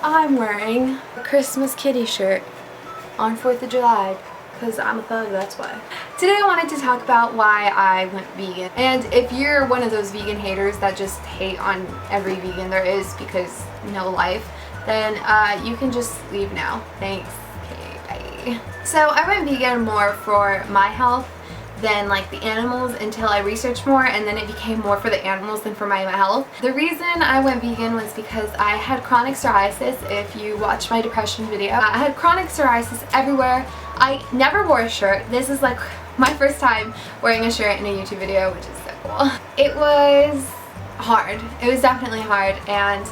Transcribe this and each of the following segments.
I'm wearing a Christmas kitty shirt on 4th of July because I'm a thug, that's why. Today I wanted to talk about why I went vegan. And if you're one of those vegan haters that just hate on every vegan there is because no life, then you can just leave now. Thanks. Okay, bye. So I went vegan more for my health than like the animals until I researched more, and then it became more for the animals than for my health. The reason I went vegan was because I had chronic psoriasis. If you watched my depression video, I had chronic psoriasis everywhere. I never wore a shirt. This is like my first time wearing a shirt in a YouTube video, which is so cool. It was hard. It was definitely hard, and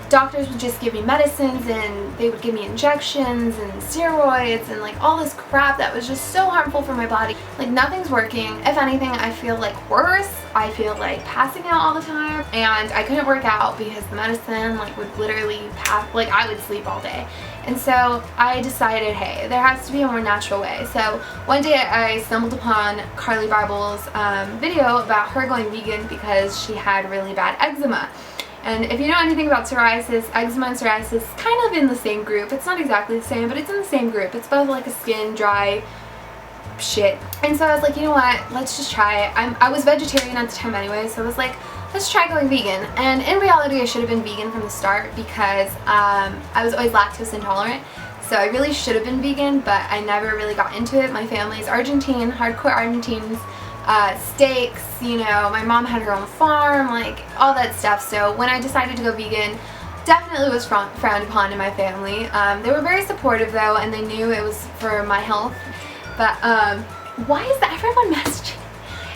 doctors would just give me medicines and they would give me injections and steroids and like all this crap that was just so harmful for my body. Like nothing's working. If anything, I feel like worse. I feel like passing out all the time, and I couldn't work out because the medicine like would literally pass, like I would sleep all day. And so I decided, hey, there has to be a more natural way. So one day I stumbled upon Carly Bible's video about her going vegan because she had really bad eczema. And if you know anything about psoriasis, eczema and psoriasis is kind of in the same group. It's not exactly the same, but it's in the same group. It's both like a skin dry shit. And so I was like, you know what, let's just try it. I was vegetarian at the time anyway, so I was like, let's try going vegan. And in reality I should have been vegan from the start because I was always lactose intolerant. So I really should have been vegan, but I never really got into it. My family's Argentine, hardcore Argentines. Steaks, you know, my mom had her own farm, like all that stuff. So when I decided to go vegan, definitely was frowned upon in my family. They were very supportive though, and they knew it was for my health. But why is that everyone messaging?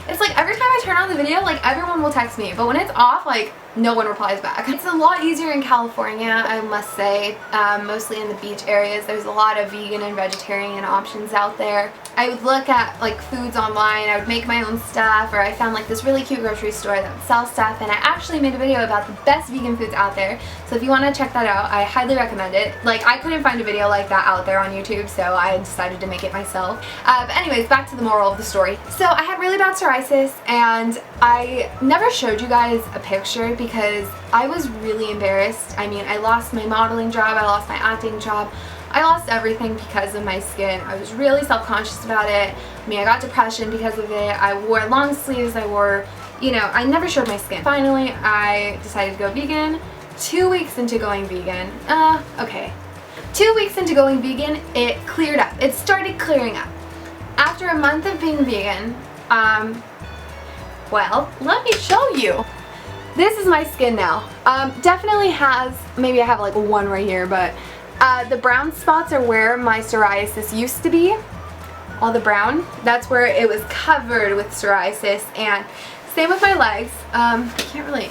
It's like every time I turn on the video, like everyone will text me, but when it's off, like no one replies back. It's a lot easier in California, I must say, mostly in the beach areas. There's a lot of vegan and vegetarian options out there. I would look at like foods online, I would make my own stuff, or I found like this really cute grocery store that would sell stuff, and I actually made a video about the best vegan foods out there. So if you want to check that out, I highly recommend it. Like I couldn't find a video like that out there on YouTube, so I decided to make it myself. But anyways, back to the moral of the story. So I had really bad psoriasis, and I never showed you guys a picture because I was really embarrassed. I mean, I lost my modeling job, I lost my acting job, I lost everything because of my skin. I was really self-conscious about it. I mean, I got depression because of it. I wore long sleeves, I wore, you know, I never showed my skin. Finally, I decided to go vegan. 2 weeks into going vegan, okay. 2 weeks into going vegan, it cleared up. It started clearing up. After a month of being vegan, well, let me show you. This is my skin now. Definitely has, maybe I have like one right here, but the brown spots are where my psoriasis used to be. All the brown, that's where it was covered with psoriasis. And same with my legs. Can't really,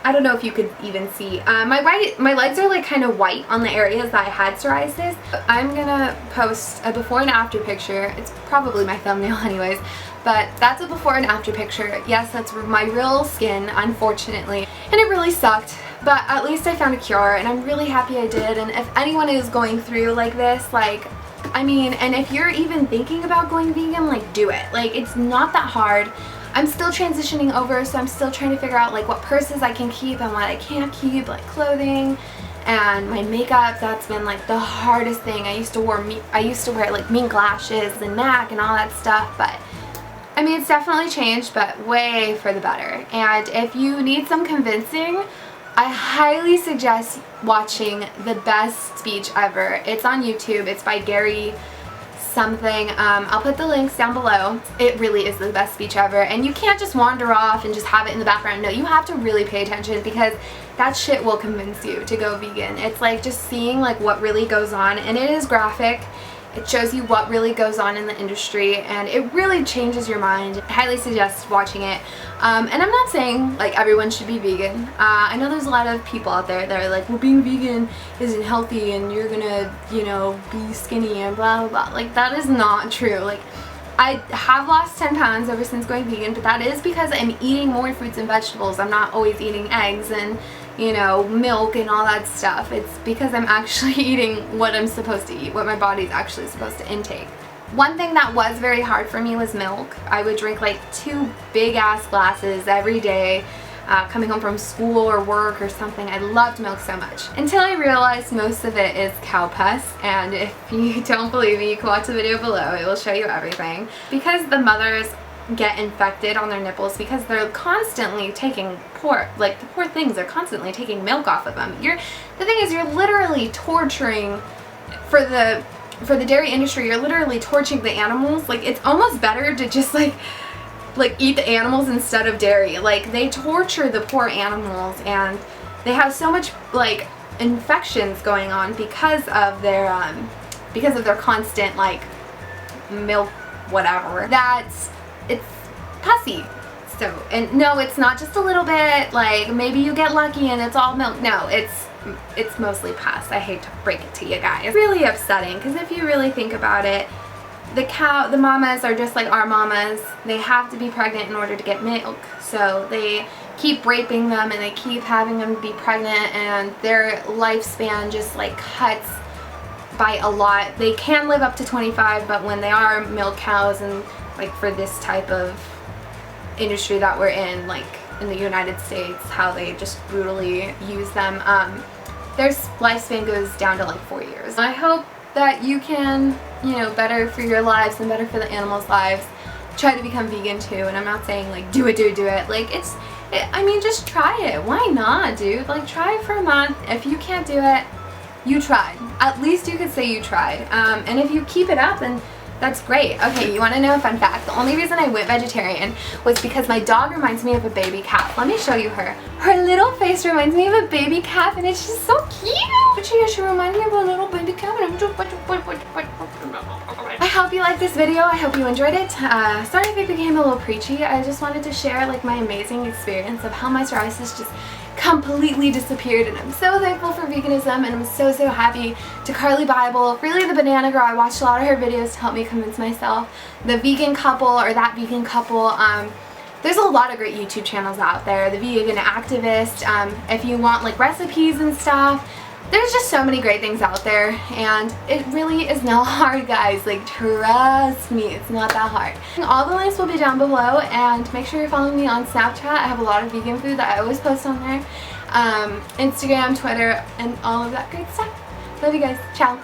I don't know if you could even see. My legs are like kind of white on the areas that I had psoriasis. I'm gonna post a before and after picture. It's probably my thumbnail anyways, but that's a before and after picture. Yes, that's my real skin, unfortunately. And it really sucked, but at least I found a cure, and I'm really happy I did. And if anyone is going through like this, like, I mean, and if you're even thinking about going vegan, like do it. Like it's not that hard. I'm still transitioning over, so I'm still trying to figure out like what purses I can keep and what I can't keep, like clothing and my makeup. That's been like the hardest thing. I used to wear like mink lashes and MAC and all that stuff, but I mean, it's definitely changed, but way for the better. And if you need some convincing, I highly suggest watching The Best Speech Ever. It's on YouTube. It's by Gary something. I'll put the links down below. It really is the best speech ever, and you can't just wander off and just have it in the background. No, you have to really pay attention because that shit will convince you to go vegan. It's like just seeing like what really goes on, and it is graphic. It shows you what really goes on in the industry, and it really changes your mind. I highly suggest watching it. And I'm not saying like everyone should be vegan. I know there's a lot of people out there that are like, well, being vegan isn't healthy and you're gonna, you know, be skinny and blah blah blah. Like that is not true. Like I have lost 10 pounds ever since going vegan, but that is because I'm eating more fruits and vegetables. I'm not always eating eggs and, you know, milk and all that stuff. It's because I'm actually eating what I'm supposed to eat, what my body's actually supposed to intake. One thing that was very hard for me was milk. I would drink like 2 big ass glasses every day. coming home from school or work or something. I loved milk so much. Until I realized most of it is cow pus, and if you don't believe me, you can watch the video below. It will show you everything. Because the mothers get infected on their nipples because they're constantly taking the poor things are constantly taking milk off of them. The thing is, you're literally torturing, for the dairy industry, you're literally torturing the animals. Like, it's almost better to just like eat the animals instead of dairy. Like, they torture the poor animals, and they have so much like infections going on because of their constant like milk whatever, that it's pussy. So, and no, it's not just a little bit, like maybe you get lucky and it's all milk. No, it's mostly pus. I hate to break it to you guys. It's really upsetting, because if you really think about it, the mamas are just like our mamas. They have to be pregnant in order to get milk. So they keep raping them and they keep having them be pregnant, and their lifespan just like cuts by a lot. They can live up to 25, but when they are milk cows, and like for this type of industry that we're in, like in the United States, how they just brutally use them, their lifespan goes down to like 4 years. I hope that you can, you know, better for your lives and better for the animals' lives, try to become vegan too. And I'm not saying like do it. Like I mean, just try it. Why not, dude? Like, try it for a month. If you can't do it, you tried. At least you could say you tried. And if you keep it up, then that's great. Okay, you want to know a fun fact? The only reason I went vegetarian was because my dog reminds me of a baby calf. Let me show you her. Her little face reminds me of a baby calf, and it's just so cute. But she reminds me of a little baby calf. I hope you liked this video. I hope you enjoyed it. Sorry if it became a little preachy. I just wanted to share like my amazing experience of how my psoriasis just completely disappeared, and I'm so thankful for veganism, and I'm so happy to Carly Bible, Freelee the banana girl. I watched a lot of her videos to help me convince myself. The vegan couple, or that vegan couple. There's a lot of great YouTube channels out there. The vegan Activist. If you want like recipes and stuff, there's just so many great things out there, and it really is not hard, guys. Like, trust me, it's not that hard. All the links will be down below, and make sure you're following me on Snapchat. I have a lot of vegan food that I always post on there. Instagram, Twitter, and all of that great stuff. Love you guys. Ciao.